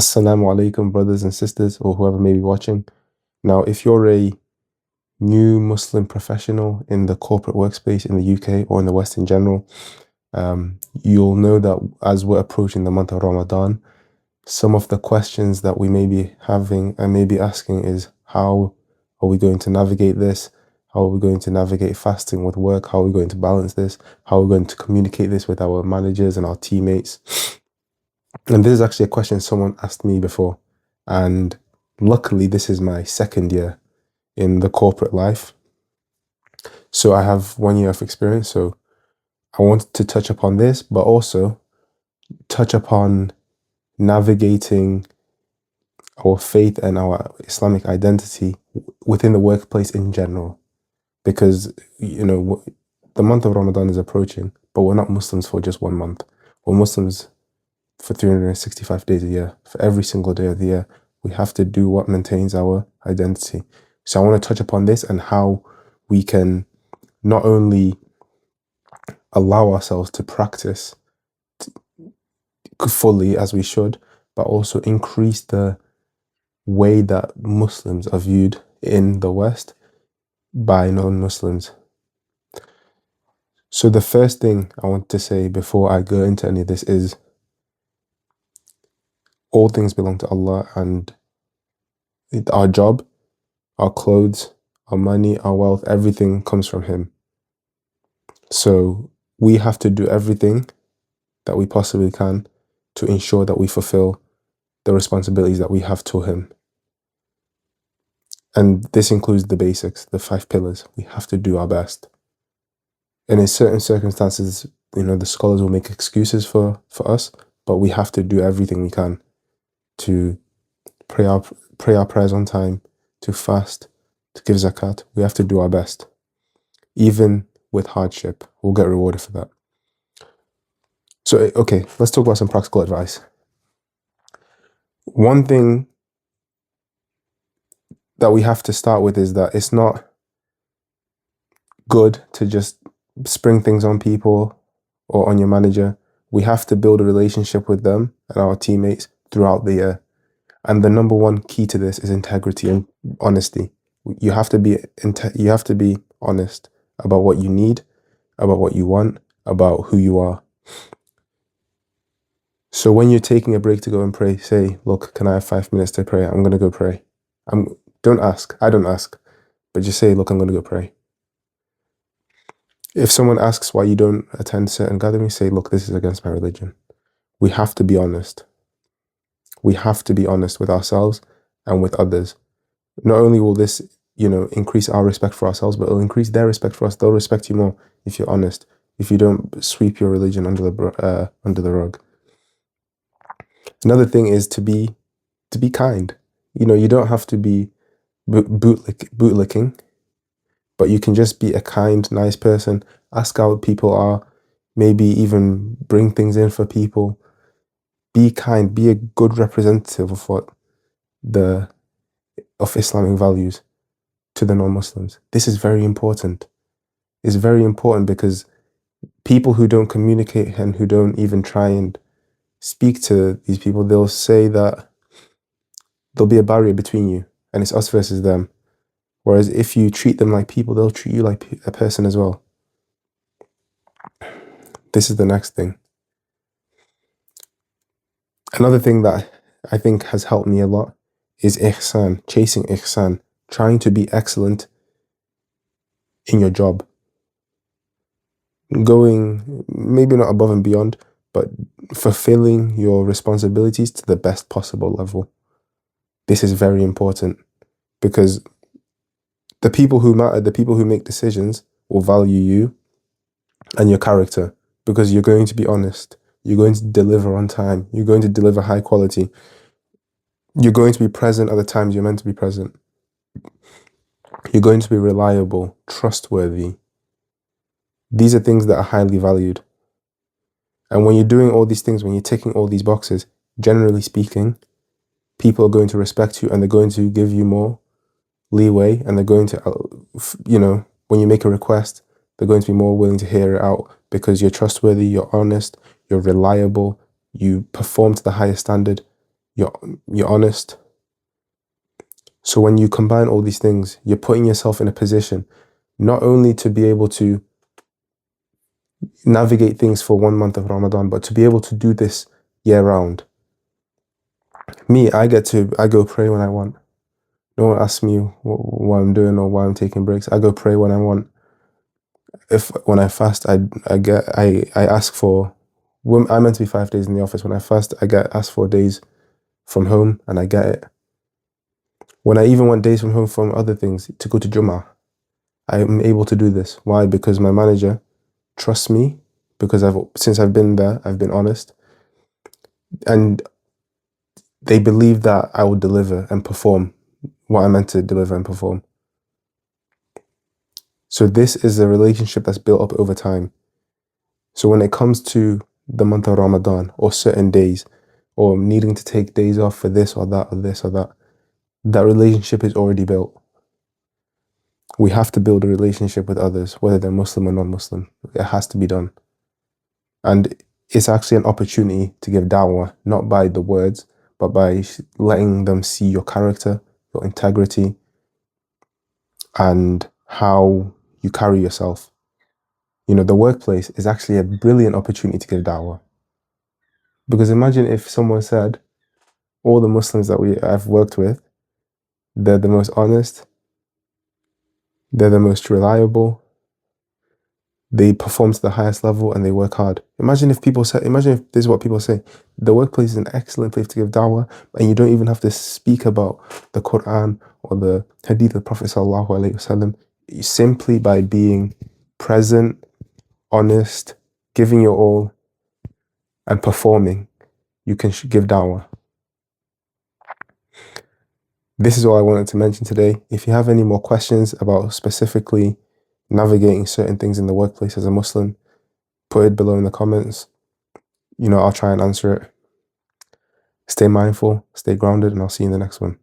Assalamu alaikum, brothers and sisters, or whoever may be watching. Now, if you're a new Muslim professional in the corporate workspace in the UK or in the West in general, you'll know that as we're approaching the month of Ramadan, some of the questions that we may be having and may be asking is, how are we going to navigate this? How are we going to navigate fasting with work? How are we going to balance this? How are we going to communicate this with our managers and our teammates? And this is actually a question someone asked me before. And luckily, this is my second year in the corporate life. So I have 1 year of experience. So I wanted to touch upon this, but also touch upon navigating our faith and our Islamic identity within the workplace in general. Because, the month of Ramadan is approaching, but we're not Muslims for just 1 month. We're Muslims for 365 days a year. For every single day of the year, we have to do what maintains our identity. So I want to touch upon this and how we can not only allow ourselves to practice fully as we should, but also increase the way that Muslims are viewed in the West by non-Muslims. So the first thing I want to say before I go into any of this is all things belong to Allah, and our job, our clothes, our money, our wealth, everything comes from Him. So we have to do everything that we possibly can to ensure that we fulfill the responsibilities that we have to Him. And this includes the basics, the 5 pillars. We have to do our best. And in certain circumstances, the scholars will make excuses for us, but we have to do everything we can to pray our prayers on time, to fast, to give zakat. We have to do our best. Even with hardship, we'll get rewarded for that. So, okay, let's talk about some practical advice. One thing that we have to start with is that it's not good to just spring things on people or on your manager. We have to build a relationship with them and our teammates throughout the year. And the number one key to this is integrity and honesty. You have to be honest about what you need, about what you want, about who you are. So when you're taking a break to go and pray, say, look, can I have 5 minutes to pray? I'm going to go pray. Don't ask. I don't ask. But just say, look, I'm going to go pray. If someone asks why you don't attend certain gatherings, say, look, this is against my religion. We have to be honest. We have to be honest with ourselves and with others. Not only will this, increase our respect for ourselves, but it'll increase their respect for us. They'll respect you more if you're honest, if you don't sweep your religion under the rug. Another thing is to be kind. You don't have to be bootlicking, but you can just be a kind, nice person. Ask how people are. Maybe even bring things in for people. Be kind. Be a good representative of Islamic values to the non-Muslims. This is very important. It's very important because people who don't communicate and who don't even try and speak to these people, they'll say that there'll be a barrier between you and it's us versus them. Whereas if you treat them like people, they'll treat you like a person as well. This is the next thing. Another thing that I think has helped me a lot is ihsan, chasing ihsan, trying to be excellent in your job. Going maybe not above and beyond, but fulfilling your responsibilities to the best possible level. This is very important because the people who matter, the people who make decisions, will value you and your character because you're going to be honest. You're going to deliver on time. You're going to deliver high quality. You're going to be present at the times you're meant to be present. You're going to be reliable, trustworthy. These are things that are highly valued. And when you're doing all these things, when you're ticking all these boxes, generally speaking, people are going to respect you and they're going to give you more leeway, and they're going to, when you make a request, they're going to be more willing to hear it out because you're trustworthy, you're honest, you're reliable, you perform to the highest standard, you're honest. So when you combine all these things, you're putting yourself in a position not only to be able to navigate things for 1 month of Ramadan, but to be able to do this year round. Me, I go pray when I want. No one asks me what I'm doing or why I'm taking breaks. I go pray when I want. When I fast, I ask for. I'm meant to be 5 days in the office. When I fast, I get asked for days from home, and I get it. When I even want days from home from other things to go to Jummah, I am able to do this. Why? Because my manager trusts me. Because since I've been there, I've been honest, and they believe that I will deliver and perform what I meant to deliver and perform. So this is a relationship that's built up over time. So when it comes to the month of Ramadan or certain days or needing to take days off for this or that or this or that, that relationship is already built. We have to build a relationship with others, whether they're Muslim or non-Muslim. It has to be done. And it's actually an opportunity to give da'wah, not by the words, but by letting them see your character, your integrity, and how you carry yourself. You know, the workplace is actually a brilliant opportunity to give da'wah. Because imagine if someone said, all the Muslims that I've worked with, they're the most honest, they're the most reliable, they perform to the highest level, and they work hard. Imagine if this is what people say, the workplace is an excellent place to give da'wah, and you don't even have to speak about the Quran or the Hadith of the Prophet sallallahu alaihi wasallam. Simply by being present, honest, giving your all, and performing, you can give da'wah. This is all I wanted to mention today. If you have any more questions about specifically navigating certain things in the workplace as a Muslim, put it below in the comments. You know, I'll try and answer it. Stay mindful, stay grounded, and I'll see you in the next one.